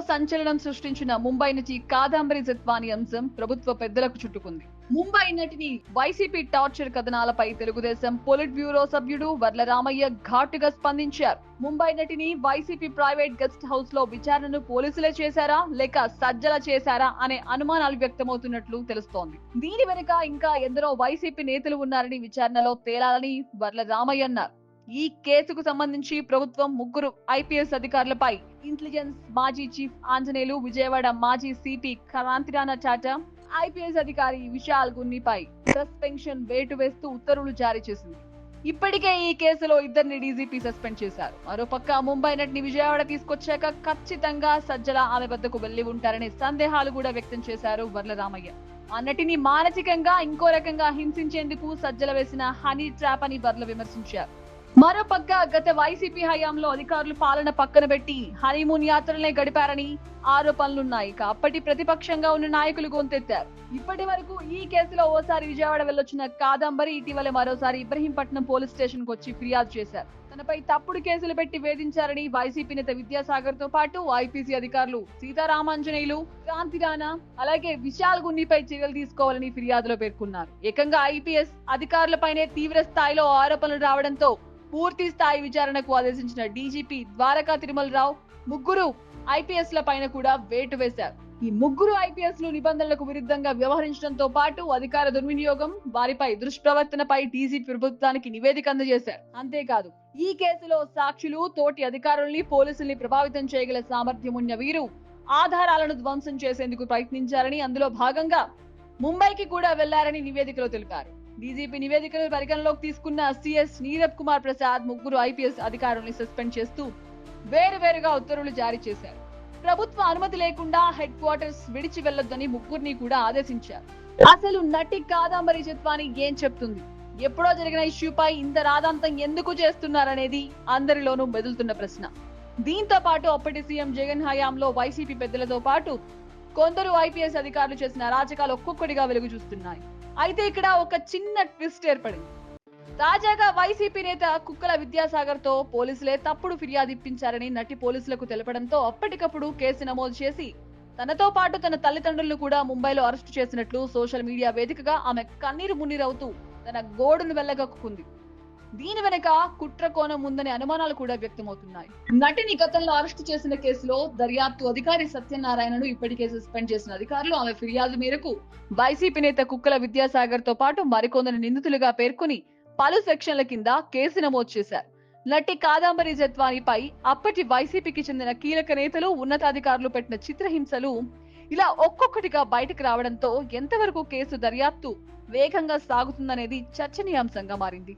సంచలనం సృష్టించిన ముంబై నటి కాదంబరి జత్వాని అంశం ప్రభుత్వ పెద్దలకు చుట్టుకుంది. ముంబై నటిని వైసీపీ టార్చర్ కథనాలపై తెలుగుదేశం పొలిట్ బ్యూరో సభ్యుడు వర్ల రామయ్య ఘాటుగా స్పందించారు. ముంబై నటిని వైసీపీ ప్రైవేట్ గెస్ట్ హౌస్ లో విచారణను పోలీసులే చేశారా లేక సజ్జల చేశారా అనే అనుమానాలు వ్యక్తమవుతున్నట్లు తెలుస్తోంది. దీని వెనుక ఇంకా ఎందరో వైసీపీ నేతలు ఉన్నారని విచారణలో తేలాలని వర్ల రామయ్య అన్నారు. ఈ కేసుకు సంబంధించి ప్రభుత్వం ముగ్గురు ఐపీఎస్ అధికారులపై ఇంటెలిజెన్స్ మాజీ చీఫ్ ఆంజనేయులు, విజయవాడ మాజీ సిపి క్రాంతిరాణ టాటా, ఐపీఎస్ అధికారి విశాల్ గున్నిపై సస్పెన్షన్ వేటు వేస్తూ ఉత్తర్వులు జారీ చేసింది. ఇప్పటికే ఈ కేసులో ఇద్దరిని డీజీపీ సస్పెండ్ చేశారు. మరోపక్క ముంబై నటిని విజయవాడ తీసుకొచ్చాక ఖచ్చితంగా సజ్జల ఆమె వద్దకు వెళ్లి ఉంటారనే సందేహాలు కూడా వ్యక్తం చేశారు వర్ల రామయ్య. ఆ నటిని మానసికంగా ఇంకో రకంగా హింసించేందుకు సజ్జల వేసిన హనీ ట్రాప్ అని వర్ల విమర్శించారు. మరోపక్క గత వైసీపీ హయాంలో అధికారులు పాలన పక్కన పెట్టి హనీమూన్ యాత్రలనే గడిపారని ఆరోపణలున్నాయి. అప్పటి ప్రతిపక్షంగా ఉన్న నాయకులు గొంతెత్తారు. ఇప్పటి వరకు ఈ కేసులో ఓసారి విజయవాడ వెళ్లొచ్చిన కాదంబరి ఇటీవల మరోసారి ఇబ్రహీంపట్నం పోలీస్ స్టేషన్ కు వచ్చి ఫిర్యాదు చేశారు. తనపై తప్పుడు కేసులు పెట్టి వేధించారని వైసీపీ నేత విద్యాసాగర్ తో పాటు ఐపీసీ అధికారులు సీతారామాంజనేయులు, క్రాంతిరాణ అలాగే విశాల్ గున్నిపై చర్యలు తీసుకోవాలని ఫిర్యాదులో పేర్కొన్నారు. ఏకంగా ఐపీఎస్ అధికారులపైనే తీవ్ర స్థాయిలో ఆరోపణలు రావడంతో పూర్తి స్థాయి విచారణకు ఆదేశించిన డీజీపీ ద్వారకా తిరుమలరావు ముగ్గురు ఐపీఎస్ ల పైన కూడా వేటు వేశారు. ఈ ముగ్గురు ఐపీఎస్ లు నిబంధనలకు విరుద్ధంగా వ్యవహరించడంతో పాటు అధికార దుర్వినియోగం, వారిపై దుష్ప్రవర్తనపై డీజీపీ ప్రభుత్వానికి నివేదిక అందజేశారు. అంతేకాదు ఈ కేసులో సాక్షులు, తోటి అధికారుల్ని, పోలీసుల్ని ప్రభావితం చేయగల సామర్థ్యం ఉన్న వీరు ఆధారాలను ధ్వంసం చేసేందుకు ప్రయత్నించారని, అందులో భాగంగా ముంబైకి కూడా వెళ్లారని నివేదికలో తెలిపారు. డీజీపీ నివేదికను పరిగణలోకి తీసుకున్న సిఎస్ నీరబ్ కుమార్ ప్రసాద్ ముగ్గురు ఐపీఎస్ అధికారుల్ని సస్పెండ్ చేస్తూ వేరువేరుగా ఉత్తర్వులు జారీ చేశారు. ప్రభుత్వ అనుమతి లేకుండా హెడ్ క్వార్టర్స్ విడిచి వెళ్లొద్దని ముగ్గురిని కూడా ఆదేశించారు. అసలు నటి కాదంబరి జత్వాని ఏం చెప్తుంది? ఎప్పుడో జరిగిన ఇష్యూపై ఇంత రాదాంతం ఎందుకు చేస్తున్నారనేది అందరిలోనూ మెదులుతున్న ప్రశ్న. దీంతో పాటు అప్పటి సీఎం జగన్ హయాంలో వైసీపీ పెద్దలతో పాటు కొందరు ఐపీఎస్ అధికారులు చేసిన అరాచకాలు ఒక్కొక్కటిగా వెలుగు చూస్తున్నాయి. అయితే ఇక్కడ ఒక చిన్న ట్విస్ట్ ఏర్పడింది. తాజాగా వైసీపీ నేత కుక్కల విద్యాసాగర్ తో పోలీసులే తప్పుడు ఫిర్యాదు ఇప్పించారని నటి పోలీసులకు తెలపడంతో అప్పటికప్పుడు కేసు నమోదు చేసి తనతో పాటు తన తల్లిదండ్రులను కూడా ముంబైలో అరెస్టు చేసినట్లు సోషల్ మీడియా వేదికగా ఆమె కన్నీరు మున్నీరవుతూ తన గోడును వెళ్లగక్కుకుంది. దీని వెనక కుట్ర కోణం ఉందనే అనుమానాలు కూడా వ్యక్తమవుతున్నాయి. నటిని గతంలో అరెస్టు చేసిన కేసులో దర్యాప్తు అధికారి సత్యనారాయణను ఇప్పటికే సస్పెండ్ చేసిన అధికారులు ఆమె ఫిర్యాదు మేరకు వైసీపీ నేత కుక్కల విద్యాసాగర్ తో పాటు మరికొందరు నిందితులుగా పేర్కొని పలు సెక్షన్ల కింద కేసు నమోదు చేశారు. నటి కాదంబరి జత్వానిపై అప్పటి వైసీపీకి చెందిన కీలక నేతలు, ఉన్నతాధికారులు పెట్టిన చిత్రహింసలు ఇలా ఒక్కొక్కటిగా బయటకు రావడంతో ఎంతవరకు కేసు దర్యాప్తు వేగంగా సాగుతుందనేది చర్చనీయాంశంగా మారింది.